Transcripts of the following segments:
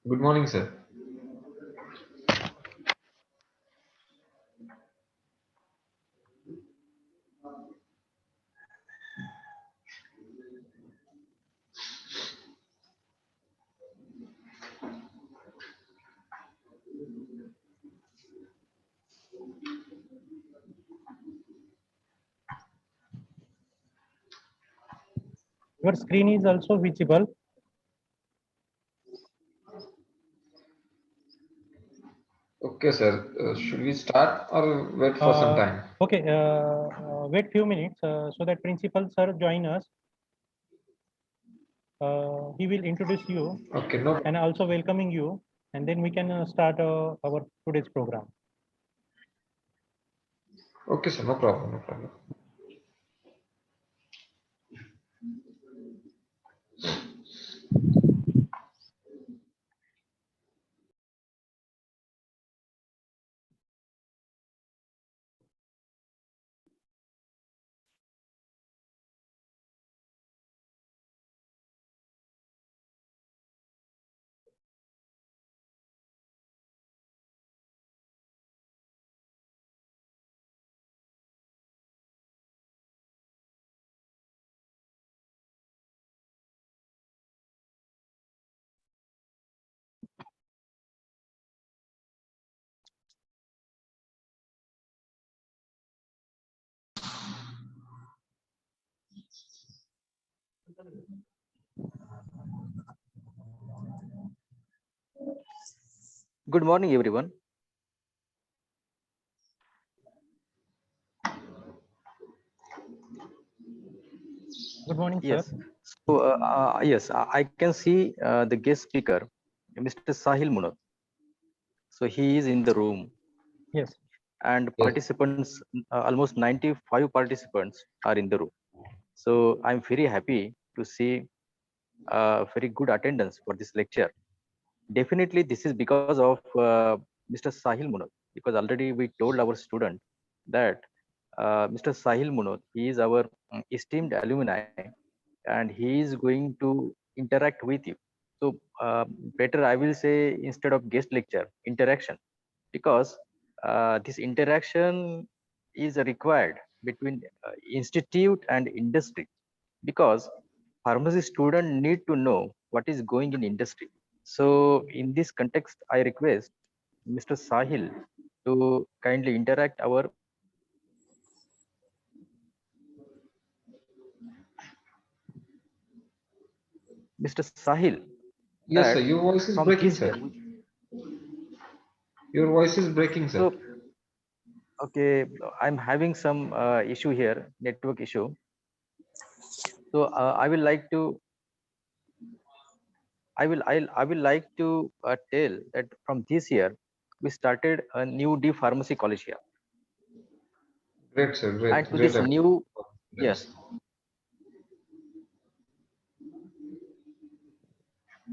Good morning, sir. Your screen is also visible. Okay, sir. Should we start or wait for some time? Okay, wait few minutes so that principal sir join us. He will introduce you Okay, no. and also welcoming you, and then we can start our today's program. Okay, sir. No problem. No problem. Good morning, everyone. Good morning, sir. Yes. So, yes, I can see the guest speaker, Mr. Sahil Munot. So he is in the room, Yes. and Yes. participants, almost 95 participants are in the room. So I'm very happy to see very good attendance for this lecture. Definitely, this is because of Mr. Sahil Munot, because already we told our student that Mr. Sahil Munot, he is our esteemed alumni, and he is going to interact with you. So better I will say, instead of guest lecture, interaction, because this interaction is required between institute and industry, because pharmacy student need to know what is going in industry. So in this context, I request Mr. Sahil to kindly interact our Mr. Sahil. Yes, sir. That Your voice is from breaking, this sir. year, Your voice is breaking, sir. so okay, I'm having some issue here, network issue. So I will like to tell that from this year we started a new D pharmacy college here, Great, sir. and Great. to Great. this new, yes,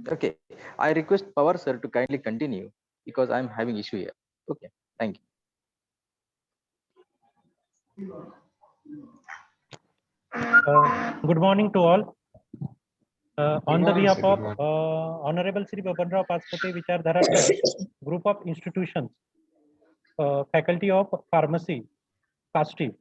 okay. I request Power sir to kindly continue, because I'm having issue here. Okay, thank you. Good morning to all. Good On the morning, behalf sir. Good of morning. Honorable Sri Babanrao Paspote Vichardhara Trust, Group of Institutions, Faculty of Pharmacy, FASTI.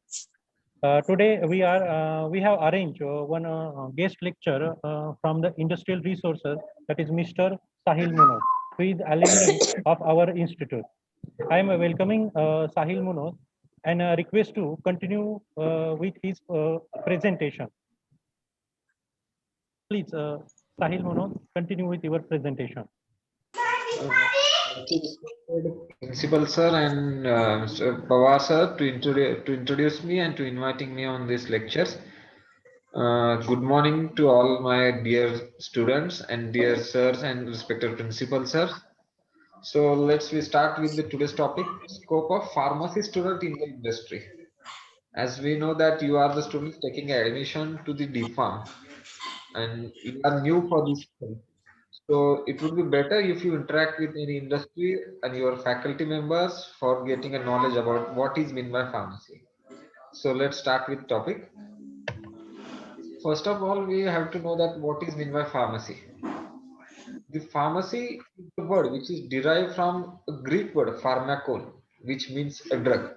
Today we have arranged one guest lecture from the Industrial Resources, that is Mr. Sahil Munot, who is alumni of our institute. I am welcoming Sahil Munot and request to continue with his presentation. Please, Sahil Munot, continue with your presentation. Thank you, Principal sir and Mr. Pawar sir to introduce me and to inviting me on these lectures. Good morning to all my dear students and dear sirs and respected principal sir. So let's we start with the today's topic, scope of pharmacy student in the industry. As we know that you are the students taking admission to the DPharm and you are new for this field. So it would be better if you interact with any industry and your faculty members for getting a knowledge about what is meant by pharmacy. So let's start with topic. first of all, we have to know that what is meant by pharmacy. The pharmacy is the word which is derived from a Greek word pharmakon, which means a drug.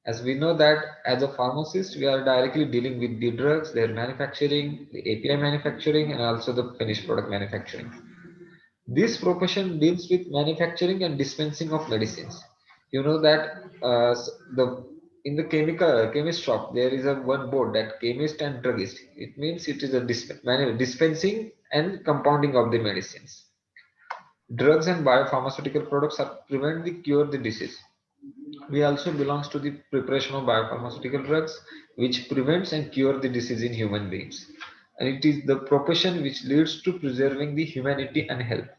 As we know that as a pharmacist, we are directly dealing with the drugs, their manufacturing, the API manufacturing, and also the finished product manufacturing. This profession deals with manufacturing and dispensing of medicines. You know that the in the chemist shop there is a one board that chemist and druggist. It means it is a dispensing and compounding of the medicines. Drugs and biopharmaceutical products are prevent the cure the disease. We also belongs to the preparation of biopharmaceutical drugs, which prevents and cure the disease in human beings. And it is the profession which leads to preserving the humanity and health.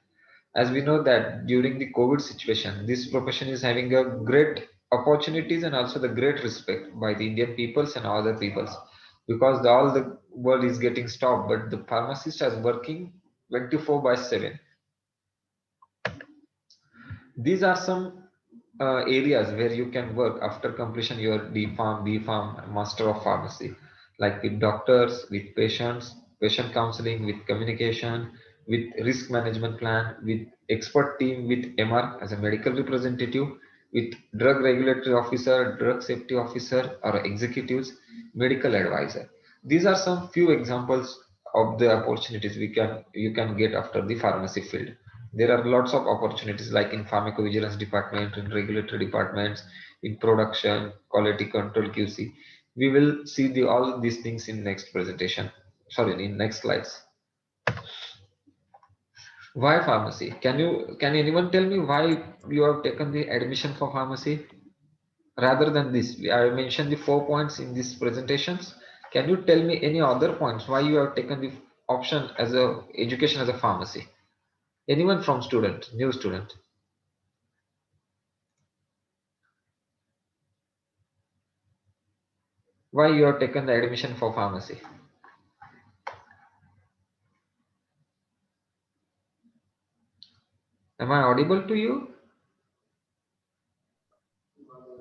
As we know that during the COVID situation, this profession is having a great opportunities and also the great respect by the Indian peoples and other peoples, because all the world is getting stopped, but the pharmacist is working 24 by 7. These are some areas where you can work after completion your D Pharm, B Pharm, Master of Pharmacy, like with doctors, with patients, patient counseling, with communication, with risk management plan, with expert team, with MR as a medical representative, with drug regulatory officer, drug safety officer, or executives, medical advisor. These are some few examples of the opportunities you can get after the pharmacy field. There are lots of opportunities like in pharmacovigilance department, in regulatory departments, in production, quality control, QC. We will see all these things in next presentation. Sorry, in next slides. Why pharmacy? Can anyone tell me why you have taken the admission for pharmacy? Rather than this, I mentioned the 4 points in these presentations. Can you tell me any other points why you have taken the option as a education as a pharmacy? Anyone from student, new student? Why you have taken the admission for pharmacy? Am I audible to you?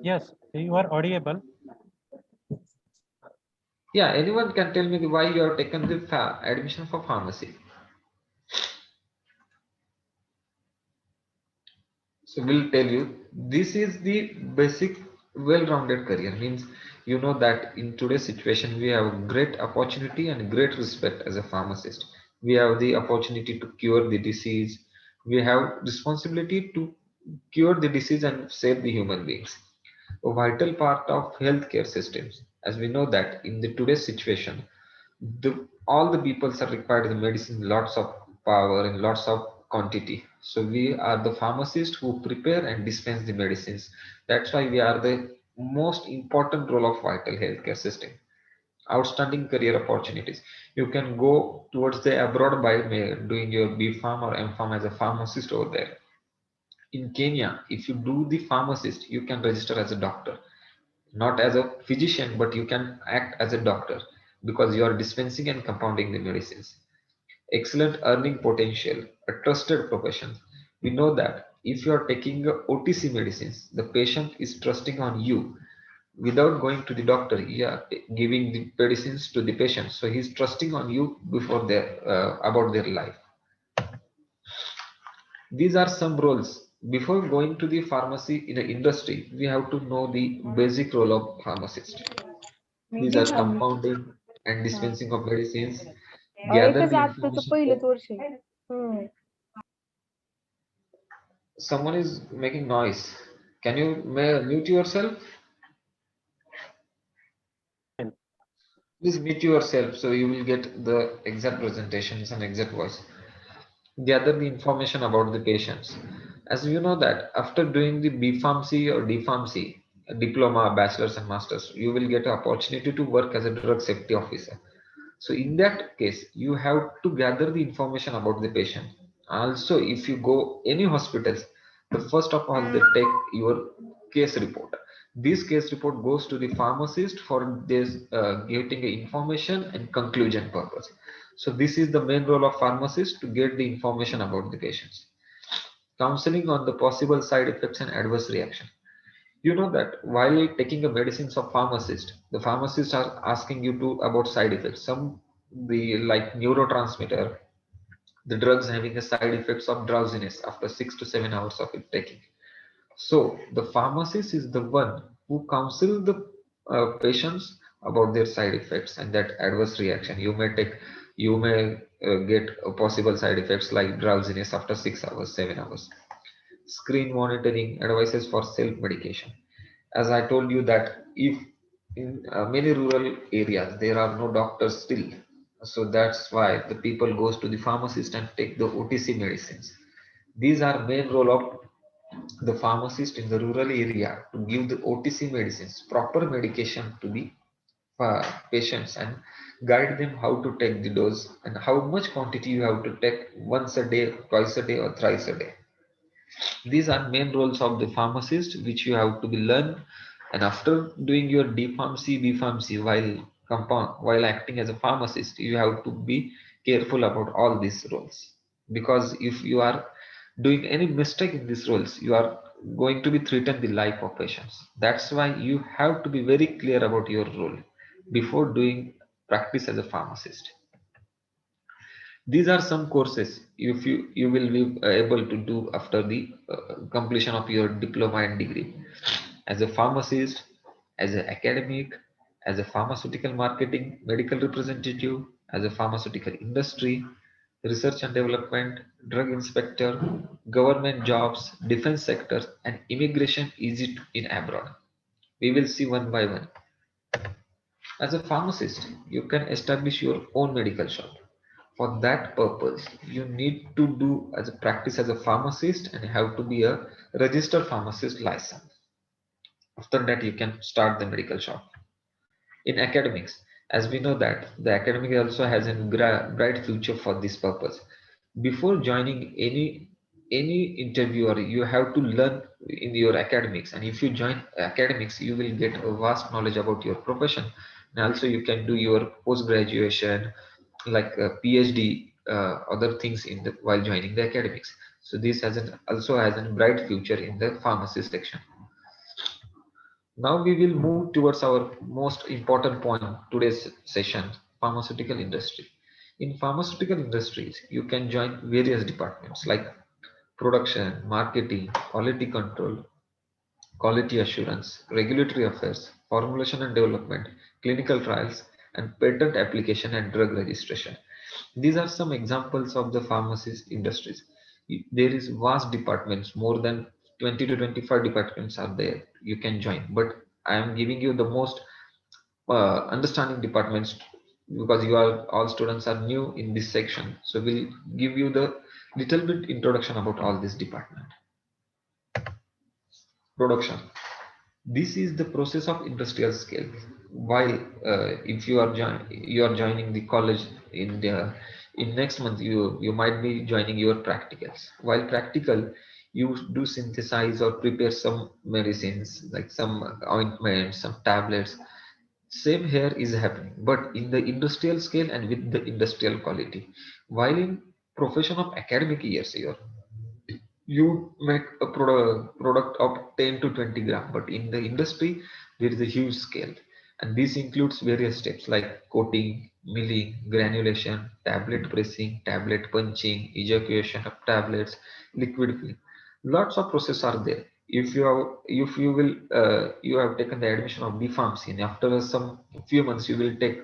Yes, you are audible. Yeah, anyone can tell me why you have taken the admission for pharmacy? So we'll tell you, this is the basic well-rounded career. Means you know that in today's situation we have great opportunity and great respect as a pharmacist. We have the opportunity to cure the disease. We have responsibility to cure the disease and save the human beings. A vital part of healthcare systems. As we know that in the today's situation, all the peoples are required the medicine lots of power and lots of quantity. So we are the pharmacists who prepare and dispense the medicines. That's why we are the most important role of vital healthcare system. Outstanding career opportunities. You can go towards the abroad by doing your B Farm or M Farm as a pharmacist over there. In Kenya, if you do the pharmacist, you can register as a doctor, not as a physician, but you can act as a doctor because you are dispensing and compounding the medicines. Excellent earning potential, a trusted profession. We know that if you are taking OTC medicines, the patient is trusting on you without going to the doctor. Yeah, giving the medicines to the patient, so he's trusting on you before their about their life. These are some roles. Before going to the pharmacy in the industry, we have to know the basic role of pharmacist. These are compounding and dispensing of medicines, gather एकच the आत्ताचं information. पहिलंच वर्ष आहे. Someone is making noise. Can you mute yourself? Please mute yourself so you will get the exact presentations and exact voice. Gather the information about the patients. As you know that after doing the B Pharmacy or D Pharmacy, diploma, bachelor's and master's, you will get an opportunity to work as a drug safety officer. So in that case, you have to gather the information about the patient. Also, if you go any hospitals, the first of all, they take your case report. This case report goes to the pharmacist for this getting information and conclusion purpose. So this is the main role of pharmacist to get the information about the patients. Counseling on the possible side effects and adverse reaction. You know that while taking a medicines of pharmacist, the pharmacists are asking you to about side effects. Some the like neurotransmitter, the drugs having a side effects of drowsiness after 6 to 7 hours of it taking. So the pharmacist is the one who counsel the patients about their side effects and that adverse reaction. You may get possible side effects like drowsiness after 6 hours, 7 hours. Screen monitoring advices for self-medication. As I told you that if in many rural areas there are no doctors still, so that's why the people goes to the pharmacist and take the OTC medicines. These are main role of the pharmacist in the rural area to give the OTC medicines, proper medication to the patients and guide them how to take the dose and how much quantity you have to take once a day, twice a day, or thrice a day. These are main roles of the pharmacist, which you have to be learned. And after doing your D pharmacy, B pharmacy while acting as a pharmacist, you have to be careful about all these roles. Because if you are doing any mistake in these roles, you are going to be threaten the life of patients. That's why you have to be very clear about your role before doing practice as a pharmacist. These are some courses if you will be able to do after the completion of your diploma and degree as a pharmacist, as an academic, as a pharmaceutical marketing medical representative, as a pharmaceutical industry, research and development, drug inspector, government jobs, defense sectors, and immigration is it in abroad. We will see one by one. As a pharmacist, you can establish your own medical shop. For that purpose, you need to do as a practice as a pharmacist and have to be a registered pharmacist license. After that, you can start the medical shop. In academics, as we know that the academic also has a bright future for this purpose. Before joining any interviewer, you have to learn in your academics, and if you join academics, you will get a vast knowledge about your profession, and also you can do your post graduation like a PhD, other things in the while joining the academics. So this also has a bright future in the pharmacy section. Now we will move towards our most important point today's session, pharmaceutical industry. In pharmaceutical industries, you can join various departments like production, marketing, quality control, quality assurance, regulatory affairs, formulation and development, clinical trials, and patent application and drug registration. These are some examples of the pharmacist industries. There is vast departments, more than 20 to 25 departments are there. You can join, but I am giving you the most understanding departments because you are all students are new in this section. So we'll give you the little bit introduction about all this department. Production. This is the process of industrial scale. While if you are joining the college in the in next month, you might be joining your practicals. While practical, you do synthesize or prepare some medicines like some ointments, some tablets. Same here is happening, but in the industrial scale and with the industrial quality. While in profession of academic years here, you make a product of 10 to 20 gram, but in the industry there is a huge scale, and this includes various steps like coating, milling, granulation, tablet pressing, tablet punching, ejaculation of tablets, liquid filling. Lots of process are there. If you have taken the admission of B pharmacy, and after some few months you will take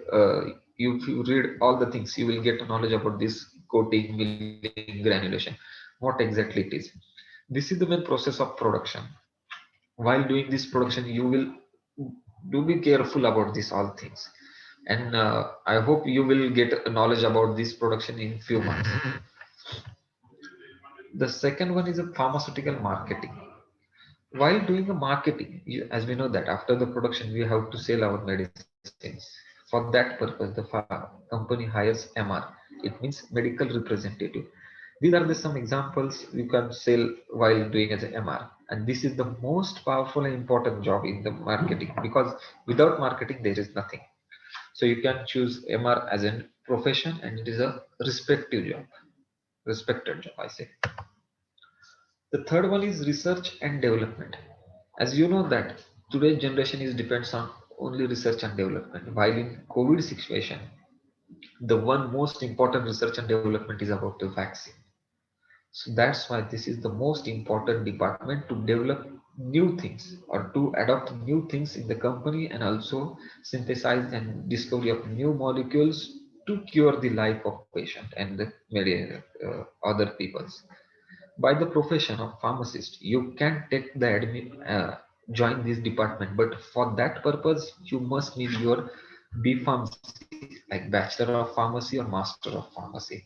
if you read all the things, you will get knowledge about this coating, milling, granulation, what exactly it is. This is the main process of production. While doing this production, you will do be careful about these all things, and I hope you will get knowledge about this production in few months. The second one is a pharmaceutical marketing. While doing a marketing, as we know that after the production we have to sell our medicines. For that purpose, the company hires MR. It means medical representative. These are the some examples you can sell while doing as a MR. And this is the most powerful and important job in the marketing, because without marketing there is nothing. So you can choose MR as a profession, and it is a respected job, I say. The third one is research and development. As you know that today's generation is depends on only research and development. While in COVID situation, the one most important research and development is about the vaccine. So that's why this is the most important department to develop new things or to adopt new things in the company, and also synthesize and discovery of new molecules to cure the life of patient and the other peoples. By the profession of pharmacist, you can take the join this department, but for that purpose you must need your B Pharmacy, like Bachelor of Pharmacy or Master of Pharmacy.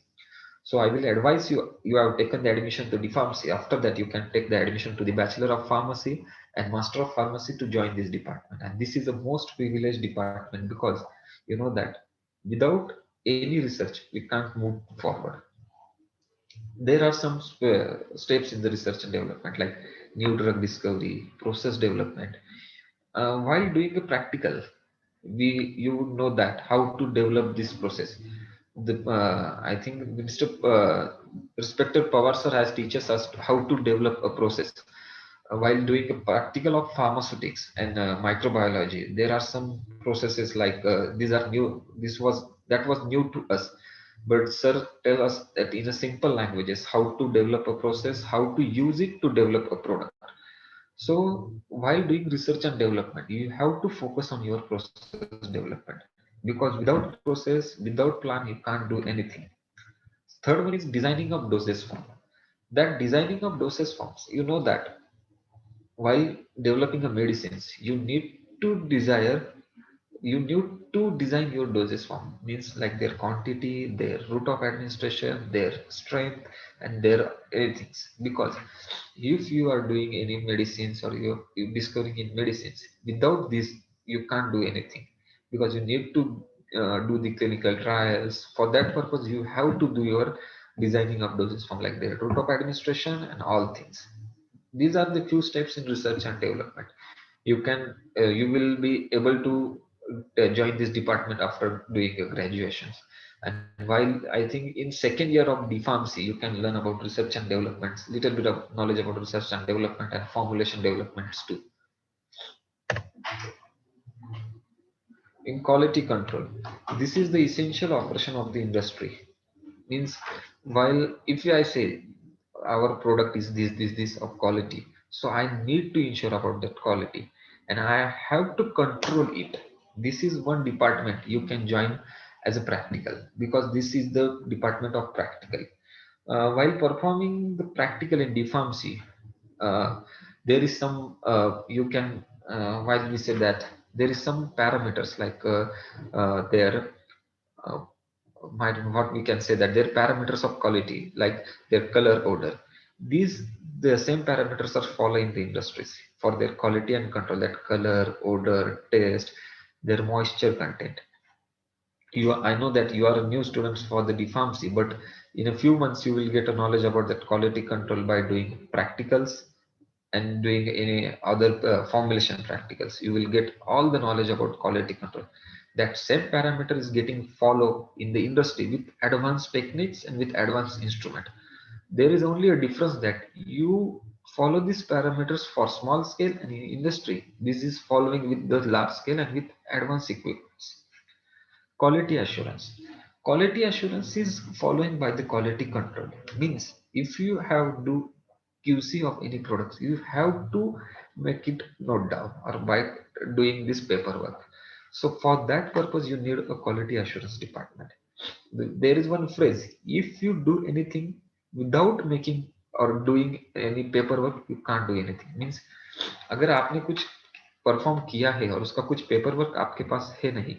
So I will advise you, you have taken the admission to the pharmacy. After that, you can take the admission to the Bachelor of Pharmacy and Master of Pharmacy to join this department. And this is the most privileged department because you know that without any research, we can't move forward. There are some steps in the research and development, like new drug discovery, process development. While doing a practical, you would know that how to develop this process. I think Mr. Respected Pawar sir has teaches us how to develop a process. While doing a practical of pharmaceutics and microbiology, there are some processes like these are new. This was that was new to us, but sir tell us that in a simple languages how to develop a process, how to use it to develop a product. So while doing research and development, you have to focus on your process development, because without process, without plan, you can't do anything. Third one is designing of dosage form. That designing of dosage forms, you know that while developing a medicines, you need to design your dosage form, means like their quantity, their route of administration, their strength, and their everything. Because if you are doing any medicines or you're discovering in medicines, without this you can't do anything, because you need to do the clinical trials. For that purpose, you have to do your designing of dosage form, like their route of administration and all things. These are the few steps in research and development. You will be able to join this department after doing your graduations. And while I think in second year of D Pharmacy, you can learn about research and developments, little bit of knowledge about research and development and formulation developments too. In quality control, this is the essential operation of the industry. Means, while if I say our product is this of quality, so I need to ensure about that quality, and I have to control it. This is one department you can join as a practical, because this is the department of practical. While performing the practical in DPharmacy, there is some you can while we say that there is some parameters like their uh, what we can say that their parameters of quality, like their color, odor. These the same parameters are followed in the industries for their quality and control, that color, odor, taste, their moisture content. I know that you are a new students for the DPharmacy, but in a few months you will get a knowledge about that quality control by doing practicals and doing any other formulation practicals. You will get all the knowledge about quality control. That same parameter is getting followed in the industry with advanced techniques and with advanced instrument. There is only a difference that you follow these parameters for small scale, and in industry this is following with the large scale and with advanced equipments. Quality assurance. Quality assurance is following by the quality control. Means if you have do QC of any products, you have to make it note down or by doing this paperwork. So for that purpose, you need a quality assurance department. There is one phrase: if you do anything without making or doing any paperwork, you can't do anything. Means अगर आपने कुछ perform किया है और उसका कुछ paper work आपके पास है नहीं,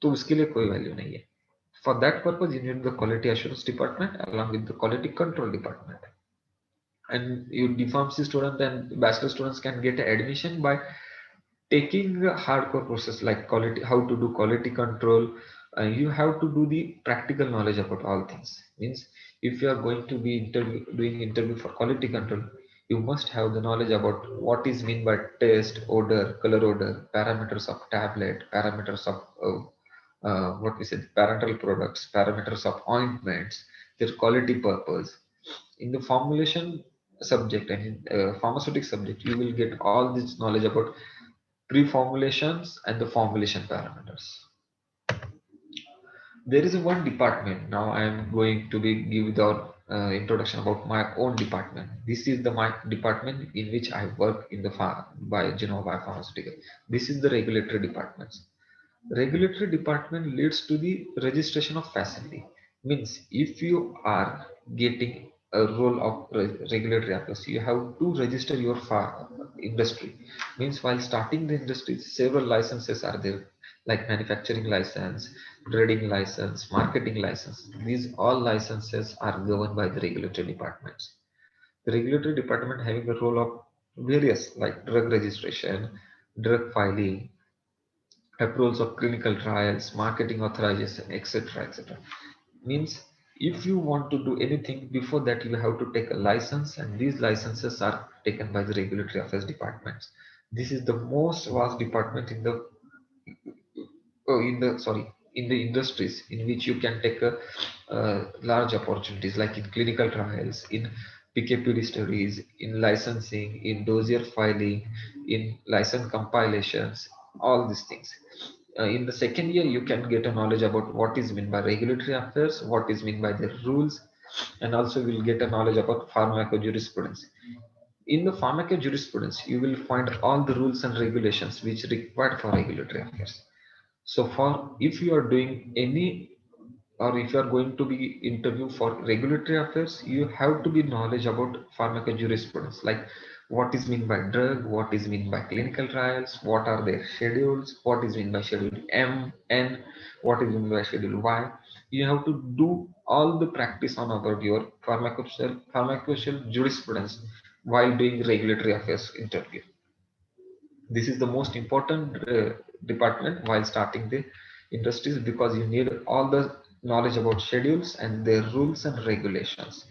तो उसके लिए कोई वैल्यू नहीं है. For that purpose, you need the quality assurance department along with the quality control department. And you DPharmacy student and bachelor students can get admission by taking a hardcore process like quality, how to do quality control. You have to do the practical knowledge about all things. Means if you are going to be doing interview for quality control, you must have the knowledge about what is mean by taste, odor, color, odor, parameters of tablet, parameters of what we said, parental products, parameters of ointments, their quality purpose. In the formulation subject and in pharmaceutic subject, you will get all this knowledge about pre-formulations and the formulation parameters. There is one department. Now I am going to be give the introduction about my own department. This is the my department in which I work in the by Genova Pharmaceutical. This is the regulatory department. Regulatory department leads to the registration of facility. Means if you are getting a role of regulatory affairs, you have to register your industry. Means while starting the industry, several licenses are there, like manufacturing license, trading license, marketing license. These all licenses are governed by the regulatory departments. The regulatory department having a role of various like drug registration, drug filing, approvals of clinical trials, marketing authorization, etc. etc. Means if you want to do anything before that, you have to take a license, and these licenses are taken by the regulatory affairs departments. This is the most vast department in the in the industries in which you can take a large opportunities like in clinical trials, in PKPD studies, in licensing, in dossier filing, in license compilations, all these things. In the second year, you can get a knowledge about what is meant by regulatory affairs, what is meant by the rules, and also will get a knowledge about pharmacojurisprudence. In the pharmacojurisprudence, you will find all the rules and regulations which required for regulatory affairs. So for if you are doing any or if you are going to be interviewed for regulatory affairs, you have to be knowledge about pharmacojurisprudence, like what is meant by drug, what is meant by clinical trials, what are their schedules, what is meant by schedule M, N, what is meant by schedule Y. You have to do all the practice on about your pharmacojurisprudence jurisprudence while doing regulatory affairs interview. This is the most important department while starting the industries, because you need all the knowledge about schedules and their rules and regulations.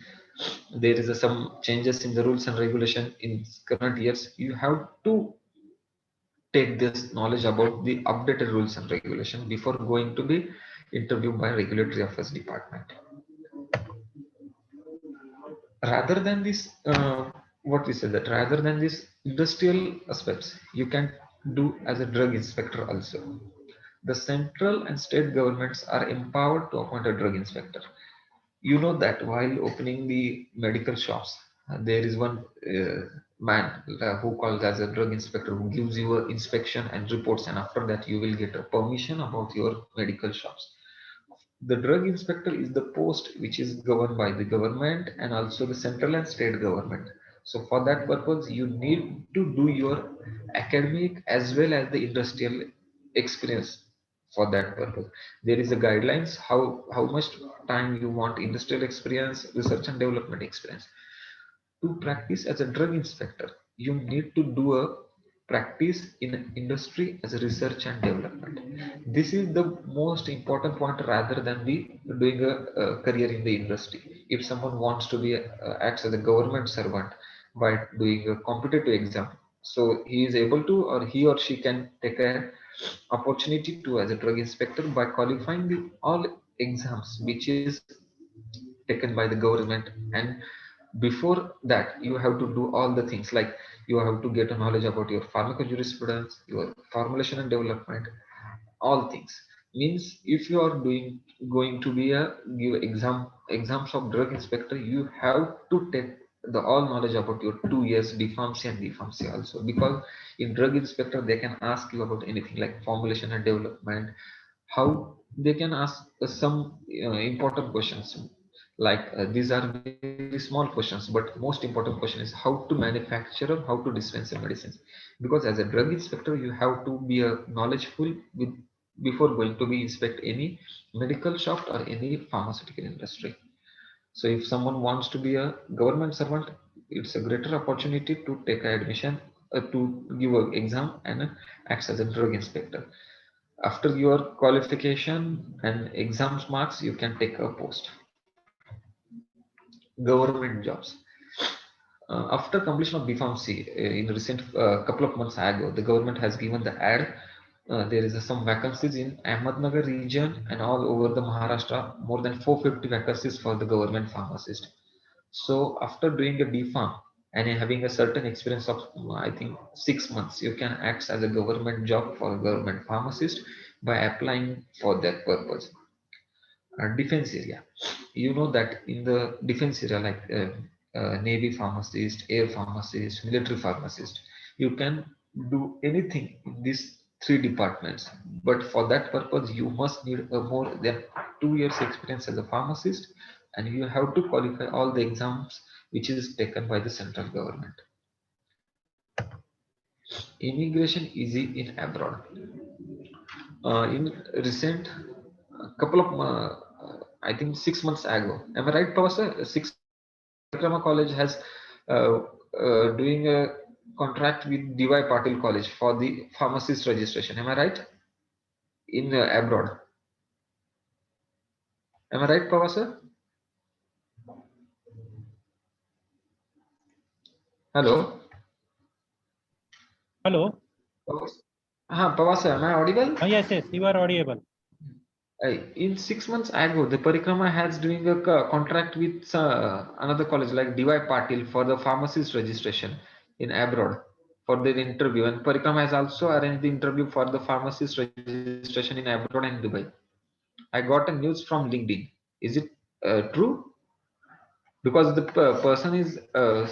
There is some changes in the rules and regulation in current years. You have to take this knowledge about the updated rules and regulation before going to be interviewed by regulatory affairs department. Rather than this what we said, that rather than these industrial aspects, you can do as a drug inspector also. The central and state governments are empowered to appoint a drug inspector. You know that while opening the medical shops, there is one man who calls as a drug inspector, who gives you an inspection and reports, and after that you will get a permission about your medical shops. The drug inspector is the post which is governed by the government and also the central and state government. So for that purpose, you need to do your academic as well as the industrial experience. For that purpose, there is a guidelines how much time you want industrial experience, research and development experience. To practice as a drug inspector, you need to do a practice in industry as a research and development. This is the most important point rather than be doing a career in the industry. If someone wants to be acts as a government servant by doing a competitive exam, so he is able to, or he or she can take a opportunity to as a drug inspector by qualifying the all exams which is taken by the government. And before that, you have to do all the things, like you have to get a knowledge about your pharmacojurisprudence, your formulation and development, all things. Means if you are doing going to be a give exams of drug inspector, you have to take the all knowledge about your 2 years D Pharmacy and B Pharmacy also, because in drug inspector they can ask you about anything like formulation and development. How they can ask some important questions, like these are very small questions, but most important question is how to manufacture or how to dispense the medicines. Because as a drug inspector, you have to be knowledgeable with before going to be inspect any medical shop or any pharmaceutical industry. So if someone wants to be a government servant, it's a greater opportunity to take admission, to give an exam and acts as a drug inspector. After your qualification and exams marks, you can take a post. Government jobs. After completion of BPharmacy, in recent couple of months ago, the government has given the ad. There is some vacancies in Ahmednagar region and all over the Maharashtra, more than 450 vacancies for the government pharmacist. So after doing a BPharm and having a certain experience of, I think, 6 months, you can act as a government job for a government pharmacist by applying for that purpose. defense area. You know that in the defense area, like navy pharmacist, air pharmacist, military pharmacist, you can do anything in these three departments. But for that purpose, you must need a more than 2 years experience as a pharmacist, and you have to qualify all the exams which is taken by the central government. Immigration easy in abroad. In recent couple of I think 6 months ago. Am I right, Professor? Parikrama College has doing a contract with DY Patil College for the pharmacist registration. Am I right? In abroad. Am I right, Professor? Hello. Hello. Professor, am I audible? Yes, yes, you are audible. In 6 months ago, the Parikrama has doing a contract with another college like DY Patil for the pharmacist registration in abroad for their interview. And Parikrama has also arranged the interview for the pharmacist registration in abroad and Dubai. I got a news from LinkedIn. Is it true? Because the person is,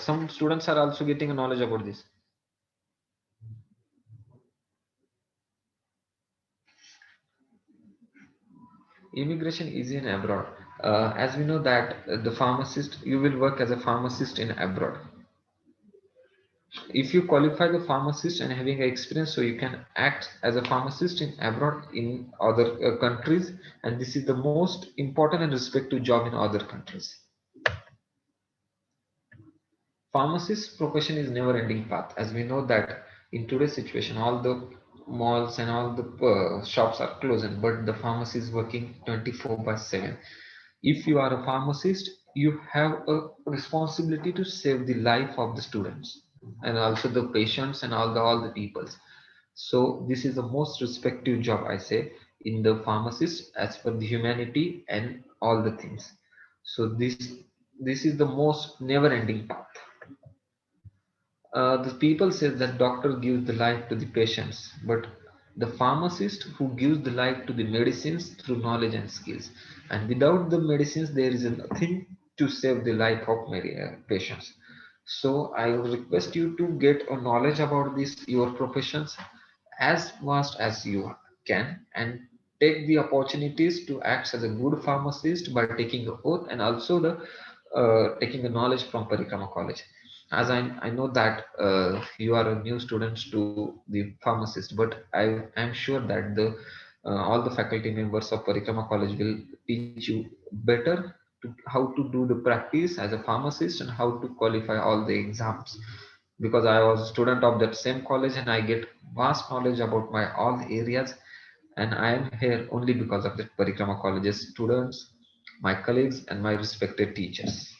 some students are also getting a knowledge about this. Immigration is in abroad. As we know that the pharmacist, you will work as a pharmacist in abroad. If you qualify the pharmacist and having experience, so you can act as a pharmacist in abroad in other countries, and this is the most important and respective job in other countries. Pharmacist profession is never ending path, as we know that in today's situation all the malls and all the shops are closed, but the pharmacy is working 24/7. If you are a pharmacist, you have a responsibility to save the life of the students and also the patients and all the peoples. So this is the most respective job, I say, in the pharmacist as per the humanity and all the things. So this is the most never ending path. The people say that doctor gives the life to the patients, but the pharmacist who gives the life to the medicines through knowledge and skills. And without the medicines, there is nothing to save the life of many patients. So I would request you to get a knowledge about this your professions as vast as you can, and take the opportunities to act as a good pharmacist by taking the oath and also the taking the knowledge from Parikrama College. As I know that you are a new student to the pharmacist, but I am sure that the all the faculty members of Parikrama College will teach you better to how to do the practice as a pharmacist and how to qualify all the exams. Because I was a student of that same college and I get vast knowledge about my all areas, and I am here only because of the Parikrama College's students, my colleagues, and my respected teachers.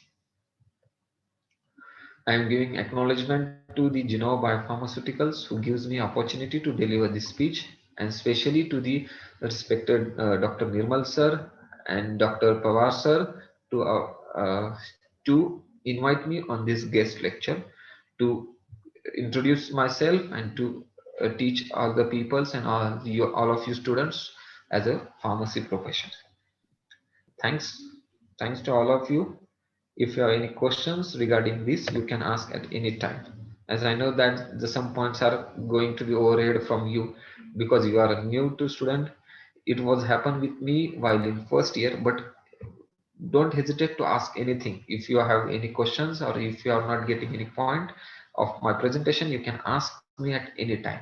I am giving acknowledgement to the Genova Biopharmaceuticals who gives me opportunity to deliver this speech, and especially to the respected Dr. Nirmal sir and Dr. Pawar sir to invite me on this guest lecture to introduce myself and to teach all the peoples and all of you students as a pharmacy profession. Thanks. Thanks to all of you. If you have any questions regarding this, you can ask at any time. As I know that some points are going to be overheard from you because you are a new to student. It was happened with me while in first year, but don't hesitate to ask anything. If you have any questions or if you are not getting any point of my presentation, you can ask me at any time.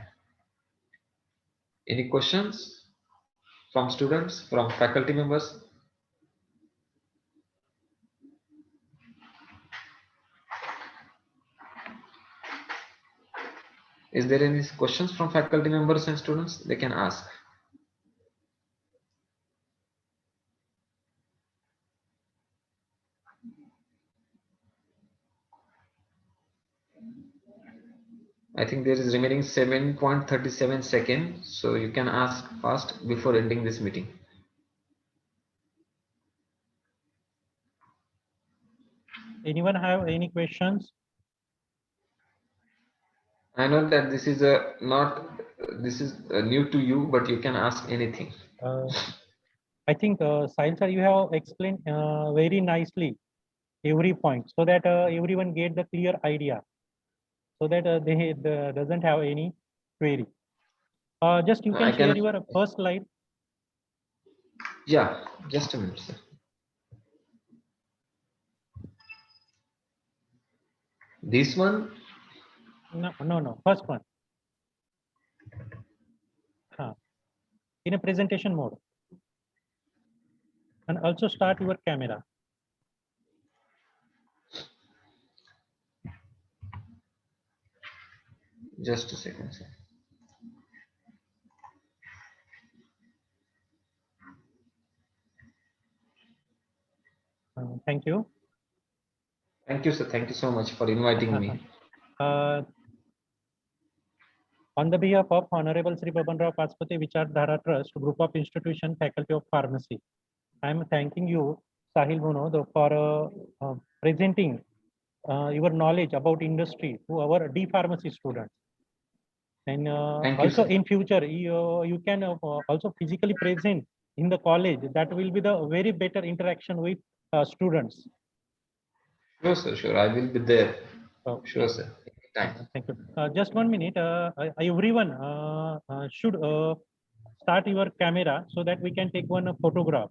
Any questions from students, from faculty members? Is there any questions from faculty members and students? They can ask. I think there is remaining 7.37 seconds, so you can ask fast before ending this meeting. Anyone have any questions? I know that this is this is new to you, but you can ask anything. I think Sahil sir, you have explained very nicely every point so that everyone get the clear idea, so that they doesn't have any query. Just you I can share can, your first slide. yeah, just a minute, sir. This one, No, first one. In a presentation mode. And also start your camera. just a second, sir. Thank you. Thank you, sir. Thank you so much for inviting me. On the behalf of Honorable Sri Baban Rao Paspati Vichardhara Trust, Group of Institution, Faculty of Pharmacy, I am thanking you, Sahil Bunod, for presenting your knowledge about industry to our D Pharmacy students. And Thank you, also sir. in future, you can also physically present in the college. That will be the very better interaction with students. Sure, sir. Sure. I will be there. Oh, Sure, sir. Anytime. thank you. Just 1 minute. Everyone should start your camera so that we can take one photograph.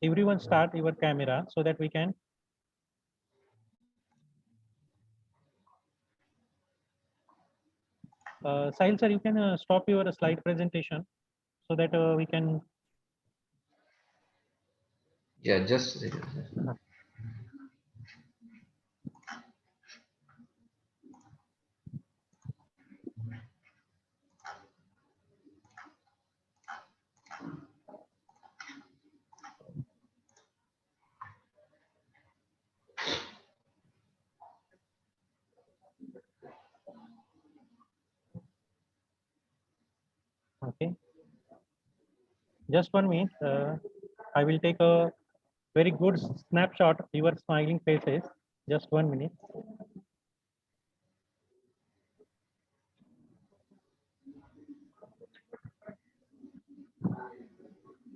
Everyone start your camera so that we can. Sahil sir, you can stop your slide presentation so that we can. Yeah, just a second, sir. Okay. Just 1 minute. I will take a very good snapshot of your smiling faces. Just 1 minute.